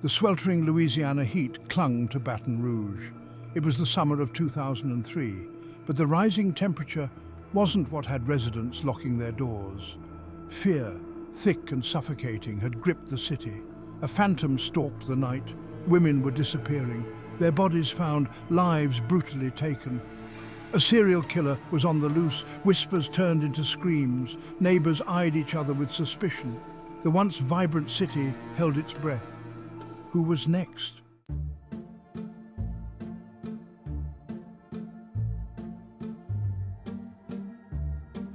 The sweltering Louisiana heat clung to Baton Rouge. It was the summer of 2003, but the rising temperature wasn't what had residents locking their doors. Fear, thick and suffocating, had gripped the city. A phantom stalked the night. Women were disappearing, their bodies found, lives brutally taken. A serial killer was on the loose. Whispers turned into screams. Neighbors eyed each other with suspicion. The once vibrant city held its breath. Who was next?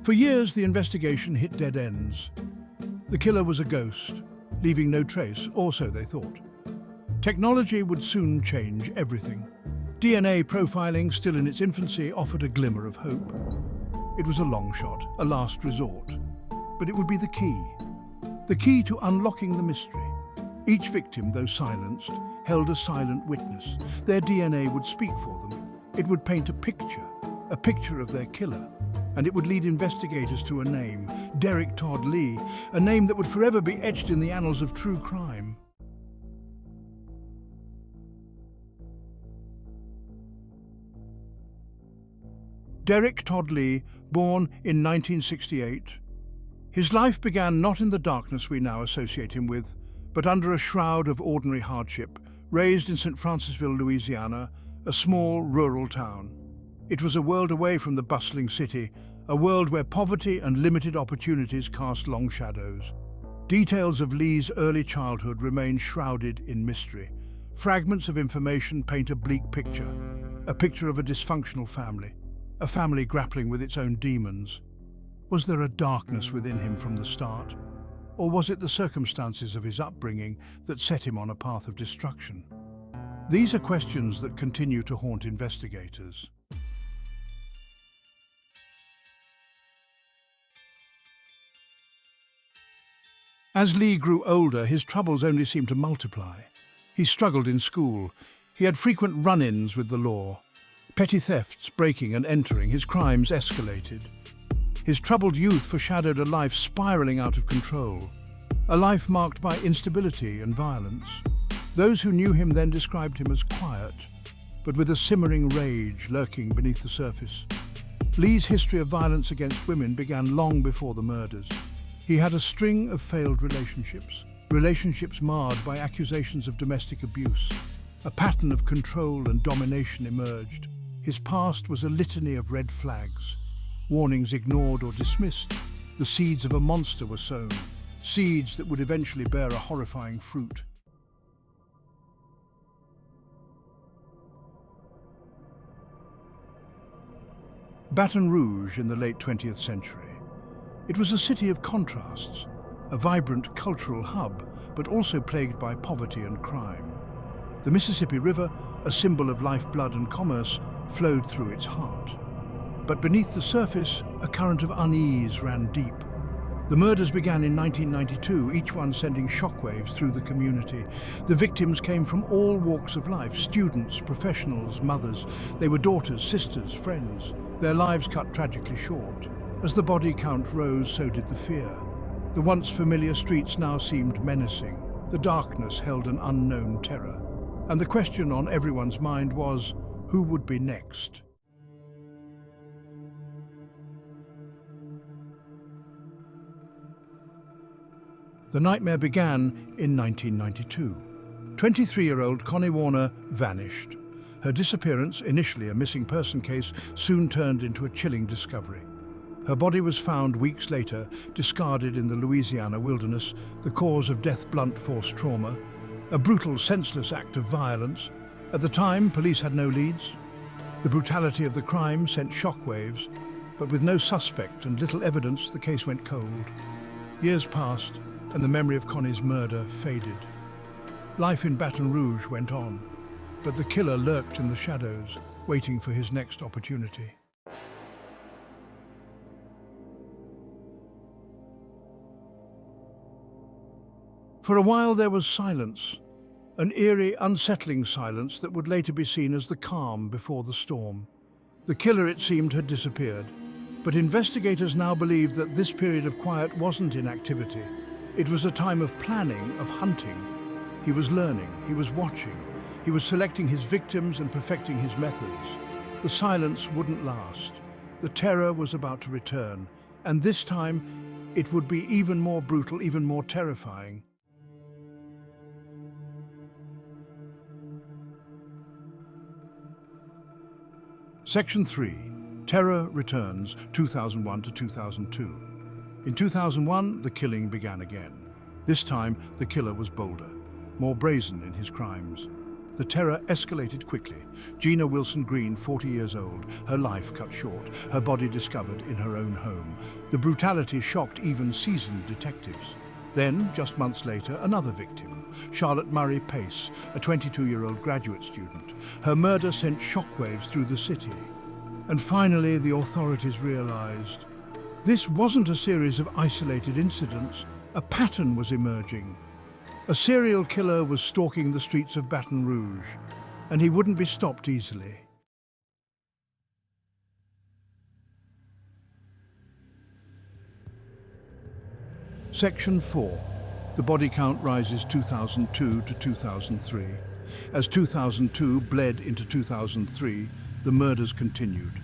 For years, the investigation hit dead ends. The killer was a ghost, leaving no trace, or so they thought. Technology would soon change everything. DNA profiling, still in its infancy, offered a glimmer of hope. It was a long shot, a last resort. But it would be the key to unlocking the mystery. Each victim, though silenced, held a silent witness. Their DNA would speak for them. It would paint a picture of their killer. And it would lead investigators to a name, Derrick Todd Lee, a name that would forever be etched in the annals of true crime. Derrick Todd Lee, born in 1968. His life began not in the darkness we now associate him with, but under a shroud of ordinary hardship, raised in St. Francisville, Louisiana, a small rural town. It was a world away from the bustling city, a world where poverty and limited opportunities cast long shadows. Details of Lee's early childhood remain shrouded in mystery. Fragments of information paint a bleak picture, a picture of a dysfunctional family, a family grappling with its own demons. Was there a darkness within him from the start? Or was it the circumstances of his upbringing that set him on a path of destruction? These are questions that continue to haunt investigators. As Lee grew older, his troubles only seemed to multiply. He struggled in school. He had frequent run-ins with the law. Petty thefts, breaking and entering, his crimes escalated. His troubled youth foreshadowed a life spiraling out of control, a life marked by instability and violence. Those who knew him then described him as quiet, but with a simmering rage lurking beneath the surface. Lee's history of violence against women began long before the murders. He had a string of failed relationships marred by accusations of domestic abuse. A pattern of control and domination emerged. His past was a litany of red flags. Warnings ignored or dismissed, the seeds of a monster were sown, seeds that would eventually bear a horrifying fruit. Baton Rouge in the late 20th century. It was a city of contrasts, a vibrant cultural hub, but also plagued by poverty and crime. The Mississippi River, a symbol of lifeblood and commerce, flowed through its heart. But beneath the surface, a current of unease ran deep. The murders began in 1992, each one sending shockwaves through the community. The victims came from all walks of life, students, professionals, mothers. They were daughters, sisters, friends, their lives cut tragically short. As the body count rose, so did the fear. The once familiar streets now seemed menacing. The darkness held an unknown terror. And the question on everyone's mind was, who would be next? The nightmare began in 1992. 23-year-old Connie Warner vanished. Her disappearance, initially a missing person case, soon turned into a chilling discovery. Her body was found weeks later, discarded in the Louisiana wilderness, the cause of death blunt force trauma, a brutal, senseless act of violence. At the time, police had no leads. The brutality of the crime sent shockwaves, but with no suspect and little evidence, the case went cold. Years passed, and the memory of Connie's murder faded. Life in Baton Rouge went on, but the killer lurked in the shadows, waiting for his next opportunity. For a while there was silence, an eerie, unsettling silence that would later be seen as the calm before the storm. The killer, it seemed, had disappeared, but investigators now believed that this period of quiet wasn't inactivity. It was a time of planning, of hunting. He was learning, he was watching, he was selecting his victims and perfecting his methods. The silence wouldn't last. The terror was about to return, and this time it would be even more brutal, even more terrifying. Section 3. Terror Returns, 2001 to 2002. In 2001, the killing began again. This time, the killer was bolder, more brazen in his crimes. The terror escalated quickly. Gina Wilson Green, 40 years old, her life cut short, her body discovered in her own home. The brutality shocked even seasoned detectives. Then, just months later, another victim, Charlotte Murray Pace, a 22-year-old graduate student. Her murder sent shockwaves through the city. And finally, the authorities realized this wasn't a series of isolated incidents. A pattern was emerging. A serial killer was stalking the streets of Baton Rouge, and he wouldn't be stopped easily. Section 4. The body count rises 2002 to 2003. As 2002 bled into 2003, the murders continued.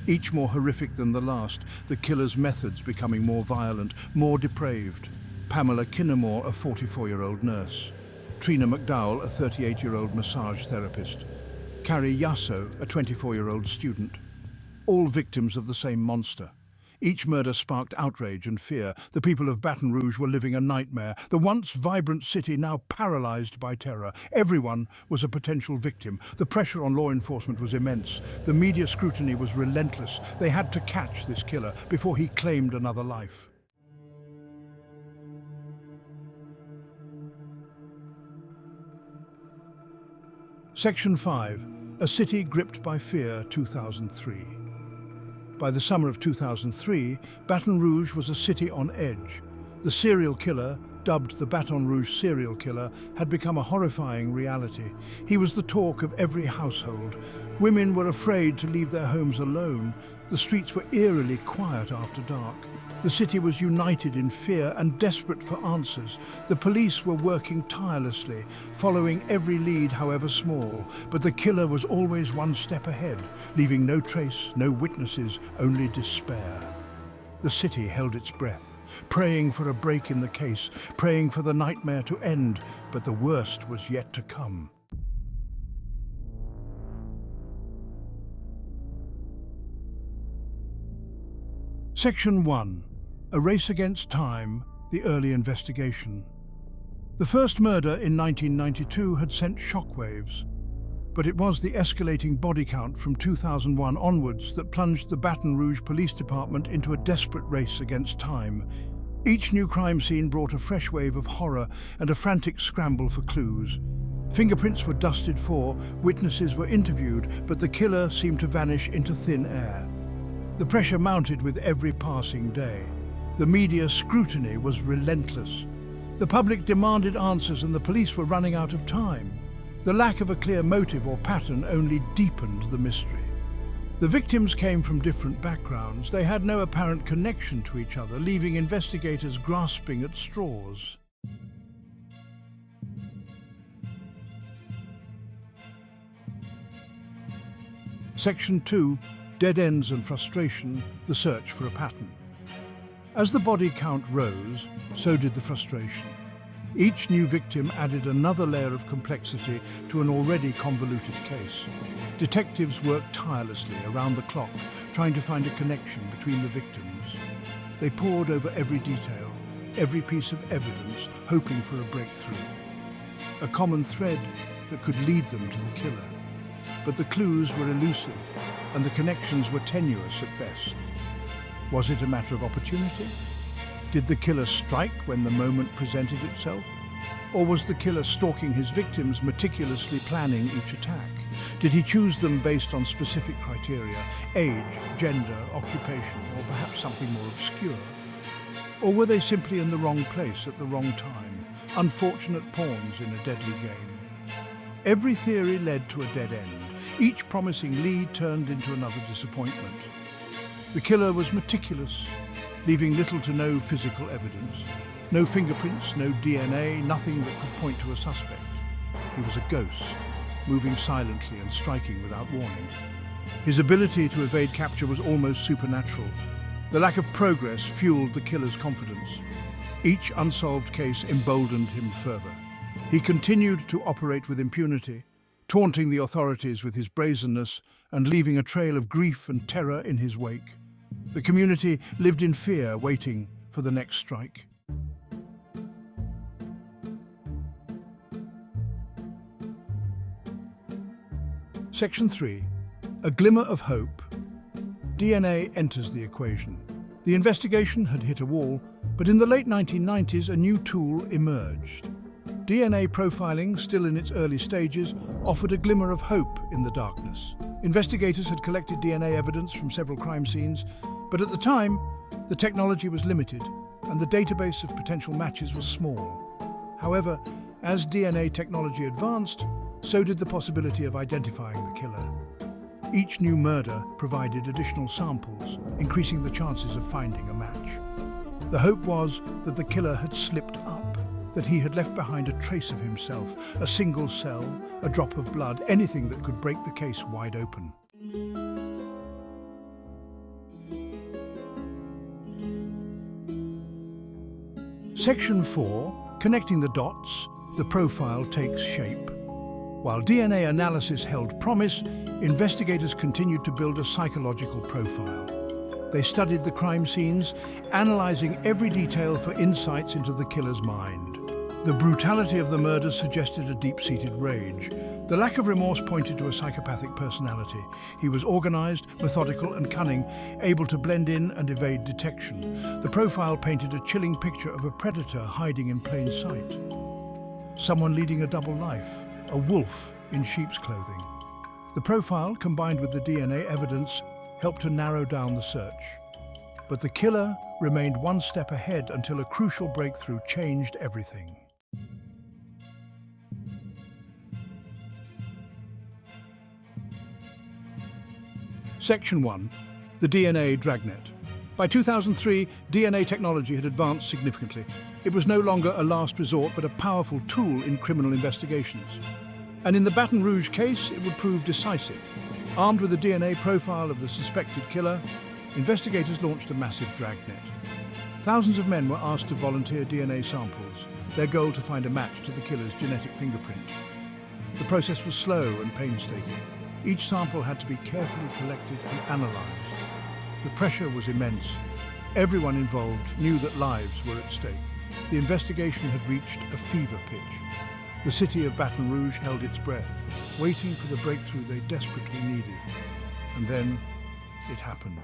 Each more horrific than the last, the killer's methods becoming more violent, more depraved. Pamela Kinnemore, a 44-year-old nurse. Trina McDowell, a 38-year-old massage therapist. Carrie Yasso, a 24-year-old student. All victims of the same monster. Each murder sparked outrage and fear. The people of Baton Rouge were living a nightmare. The once vibrant city now paralyzed by terror. Everyone was a potential victim. The pressure on law enforcement was immense. The media scrutiny was relentless. They had to catch this killer before he claimed another life. Section 5. A City Gripped by Fear, 2003. By the summer of 2003, Baton Rouge was a city on edge. The serial killer, dubbed the Baton Rouge Serial Killer, had become a horrifying reality. He was the talk of every household. Women were afraid to leave their homes alone. The streets were eerily quiet after dark. The city was united in fear and desperate for answers. The police were working tirelessly, following every lead, however small. But the killer was always one step ahead, leaving no trace, no witnesses, only despair. The city held its breath, praying for a break in the case, praying for the nightmare to end, but the worst was yet to come. Section 1. A Race Against Time, the Early Investigation. The first murder in 1992 had sent shockwaves, but it was the escalating body count from 2001 onwards that plunged the Baton Rouge Police Department into a desperate race against time. Each new crime scene brought a fresh wave of horror and a frantic scramble for clues. Fingerprints were dusted for, witnesses were interviewed, but the killer seemed to vanish into thin air. The pressure mounted with every passing day. The media scrutiny was relentless. The public demanded answers and the police were running out of time. The lack of a clear motive or pattern only deepened the mystery. The victims came from different backgrounds. They had no apparent connection to each other, leaving investigators grasping at straws. Section 2. Dead ends and frustration, the search for a pattern. As the body count rose, so did the frustration. Each new victim added another layer of complexity to an already convoluted case. Detectives worked tirelessly around the clock, trying to find a connection between the victims. They pored over every detail, every piece of evidence, hoping for a breakthrough. A common thread that could lead them to the killer. But the clues were elusive, and the connections were tenuous at best. Was it a matter of opportunity? Did the killer strike when the moment presented itself? Or was the killer stalking his victims, meticulously planning each attack? Did he choose them based on specific criteria, age, gender, occupation, or perhaps something more obscure? Or were they simply in the wrong place at the wrong time, unfortunate pawns in a deadly game? Every theory led to a dead end. Each promising lead turned into another disappointment. The killer was meticulous, leaving little to no physical evidence. No fingerprints, no DNA, nothing that could point to a suspect. He was a ghost, moving silently and striking without warning. His ability to evade capture was almost supernatural. The lack of progress fueled the killer's confidence. Each unsolved case emboldened him further. He continued to operate with impunity, taunting the authorities with his brazenness and leaving a trail of grief and terror in his wake. The community lived in fear, waiting for the next strike. Section 3. A glimmer of hope. DNA enters the equation. The investigation had hit a wall, but in the late 1990s a new tool emerged. DNA profiling, still in its early stages, offered a glimmer of hope in the darkness. Investigators had collected DNA evidence from several crime scenes, but at the time, the technology was limited and the database of potential matches was small. However, as DNA technology advanced, so did the possibility of identifying the killer. Each new murder provided additional samples, increasing the chances of finding a match. The hope was that the killer had slipped up, that he had left behind a trace of himself, a single cell, a drop of blood, anything that could break the case wide open. Section 4, connecting the dots, the profile takes shape. While DNA analysis held promise, investigators continued to build a psychological profile. They studied the crime scenes, analyzing every detail for insights into the killer's mind. The brutality of the murders suggested a deep-seated rage. The lack of remorse pointed to a psychopathic personality. He was organized, methodical and cunning, able to blend in and evade detection. The profile painted a chilling picture of a predator hiding in plain sight. Someone leading a double life, a wolf in sheep's clothing. The profile, combined with the DNA evidence, helped to narrow down the search. But the killer remained one step ahead until a crucial breakthrough changed everything. Section 1. The DNA Dragnet. By 2003, DNA technology had advanced significantly. It was no longer a last resort, but a powerful tool in criminal investigations. And in the Baton Rouge case, it would prove decisive. Armed with a DNA profile of the suspected killer, investigators launched a massive dragnet. Thousands of men were asked to volunteer DNA samples, their goal to find a match to the killer's genetic fingerprint. The process was slow and painstaking. Each sample had to be carefully collected and analyzed. The pressure was immense. Everyone involved knew that lives were at stake. The investigation had reached a fever pitch. The city of Baton Rouge held its breath, waiting for the breakthrough they desperately needed. And then it happened.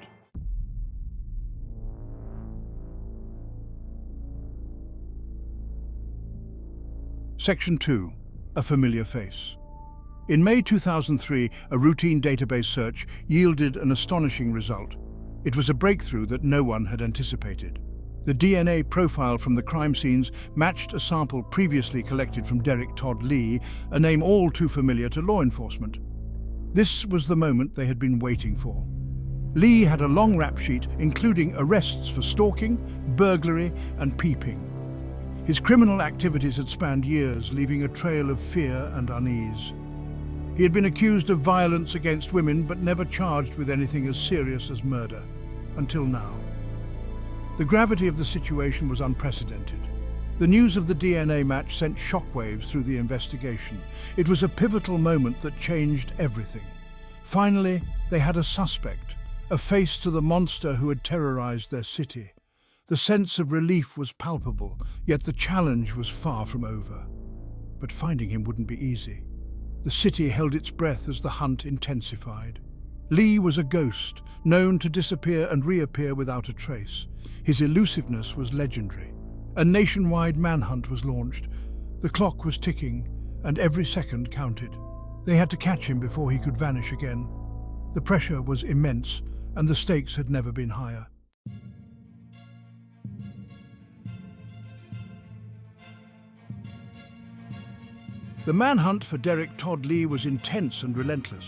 Section 2. A familiar face. In May 2003, a routine database search yielded an astonishing result. It was a breakthrough that no one had anticipated. The DNA profile from the crime scenes matched a sample previously collected from Derrick Todd Lee, a name all too familiar to law enforcement. This was the moment they had been waiting for. Lee had a long rap sheet including arrests for stalking, burglary, and peeping. His criminal activities had spanned years, leaving a trail of fear and unease. He had been accused of violence against women, but never charged with anything as serious as murder, until now. The gravity of the situation was unprecedented. The news of the DNA match sent shockwaves through the investigation. It was a pivotal moment that changed everything. Finally, they had a suspect, a face to the monster who had terrorized their city. The sense of relief was palpable, yet the challenge was far from over. But finding him wouldn't be easy. The city held its breath as the hunt intensified. Lee was a ghost, known to disappear and reappear without a trace. His elusiveness was legendary. A nationwide manhunt was launched. The clock was ticking, and every second counted. They had to catch him before he could vanish again. The pressure was immense, and the stakes had never been higher. The manhunt for Derrick Todd Lee was intense and relentless.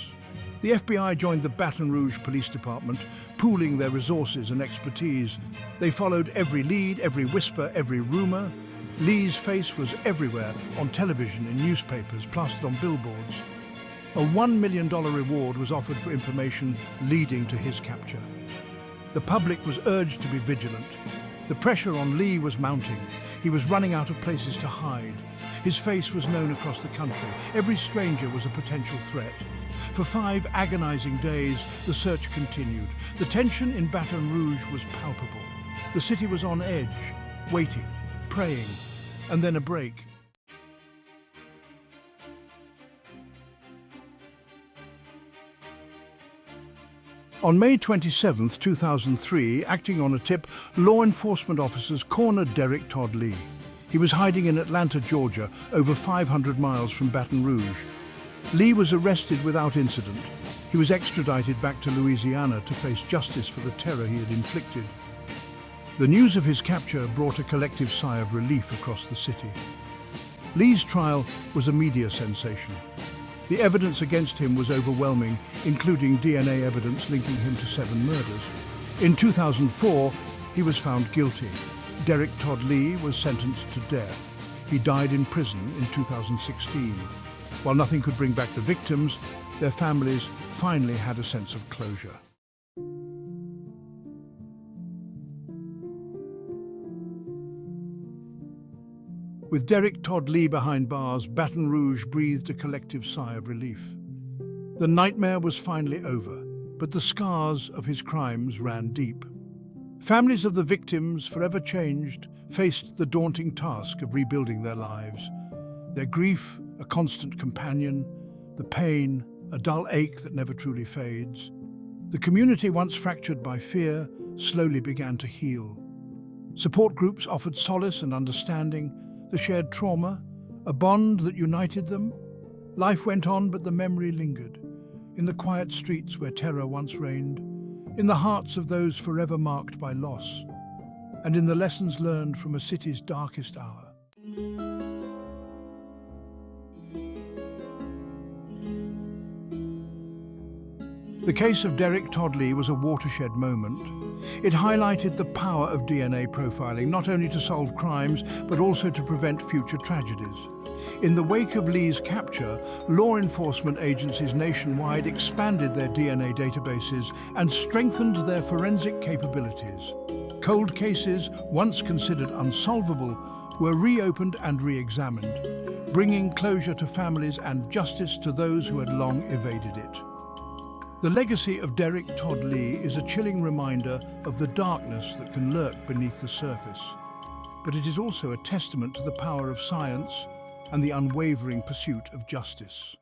The FBI joined the Baton Rouge Police Department, pooling their resources and expertise. They followed every lead, every whisper, every rumor, Lee's face was everywhere, on television, in newspapers, plastered on billboards. A $1 million reward was offered for information leading to his capture. The public was urged to be vigilant. The pressure on Lee was mounting. He was running out of places to hide. His face was known across the country. Every stranger was a potential threat. For 5 agonizing days, the search continued. The tension in Baton Rouge was palpable. The city was on edge, waiting, praying, and then a break. On May 27, 2003, acting on a tip, law enforcement officers cornered Derrick Todd Lee. He was hiding in Atlanta, Georgia, over 500 miles from Baton Rouge. Lee was arrested without incident. He was extradited back to Louisiana to face justice for the terror he had inflicted. The news of his capture brought a collective sigh of relief across the city. Lee's trial was a media sensation. The evidence against him was overwhelming, including DNA evidence linking him to 7 murders. In 2004, he was found guilty. Derrick Todd Lee was sentenced to death. He died in prison in 2016. While nothing could bring back the victims, their families finally had a sense of closure. With Derrick Todd Lee behind bars, Baton Rouge breathed a collective sigh of relief. The nightmare was finally over, but the scars of his crimes ran deep. Families of the victims, forever changed, faced the daunting task of rebuilding their lives. Their grief, a constant companion, the pain, a dull ache that never truly fades. The community, once fractured by fear, slowly began to heal. Support groups offered solace and understanding, the shared trauma, a bond that united them. Life went on, but the memory lingered. In the quiet streets where terror once reigned, in the hearts of those forever marked by loss, and in the lessons learned from a city's darkest hour. The case of Derrick Todd Lee was a watershed moment. It highlighted the power of DNA profiling, not only to solve crimes, but also to prevent future tragedies. In the wake of Lee's capture, law enforcement agencies nationwide expanded their DNA databases and strengthened their forensic capabilities. Cold cases, once considered unsolvable, were reopened and re-examined, bringing closure to families and justice to those who had long evaded it. The legacy of Derrick Todd Lee is a chilling reminder of the darkness that can lurk beneath the surface. But it is also a testament to the power of science and the unwavering pursuit of justice.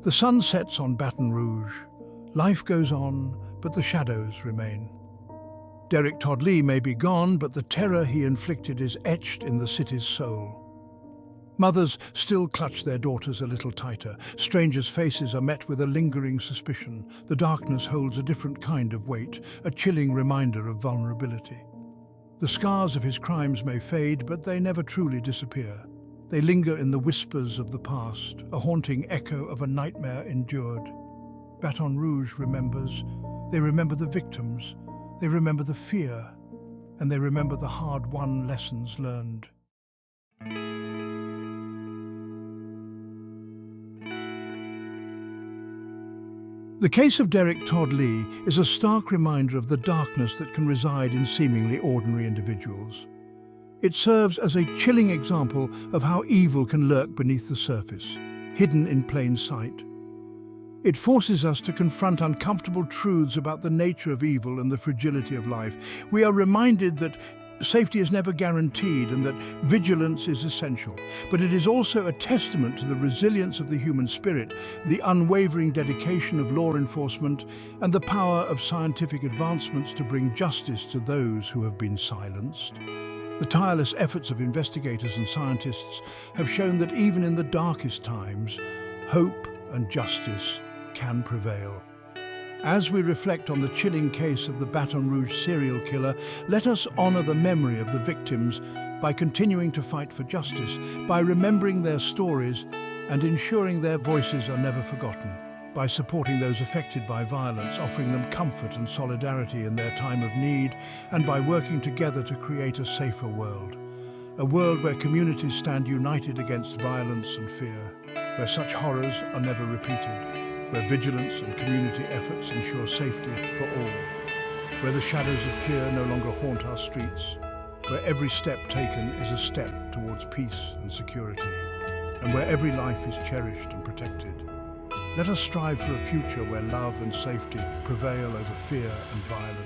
The sun sets on Baton Rouge. Life goes on, but the shadows remain. Derrick Todd Lee may be gone, but the terror he inflicted is etched in the city's soul. Mothers still clutch their daughters a little tighter. Strangers' faces are met with a lingering suspicion. The darkness holds a different kind of weight, a chilling reminder of vulnerability. The scars of his crimes may fade, but they never truly disappear. They linger in the whispers of the past, a haunting echo of a nightmare endured. Baton Rouge remembers. They remember the victims. They remember the fear. And they remember the hard-won lessons learned. The case of Derrick Todd Lee is a stark reminder of the darkness that can reside in seemingly ordinary individuals. It serves as a chilling example of how evil can lurk beneath the surface, hidden in plain sight. It forces us to confront uncomfortable truths about the nature of evil and the fragility of life. We are reminded that safety is never guaranteed and that vigilance is essential. But it is also a testament to the resilience of the human spirit, the unwavering dedication of law enforcement, and the power of scientific advancements to bring justice to those who have been silenced. The tireless efforts of investigators and scientists have shown that even in the darkest times, hope and justice can prevail. As we reflect on the chilling case of the Baton Rouge serial killer, let us honor the memory of the victims by continuing to fight for justice, by remembering their stories and ensuring their voices are never forgotten. by supporting those affected by violence, offering them comfort and solidarity in their time of need, and by working together to create a safer world. A world where communities stand united against violence and fear, where such horrors are never repeated, where vigilance and community efforts ensure safety for all, where the shadows of fear no longer haunt our streets, where every step taken is a step towards peace and security, and where every life is cherished and protected. Let us strive for a future where love and safety prevail over fear and violence.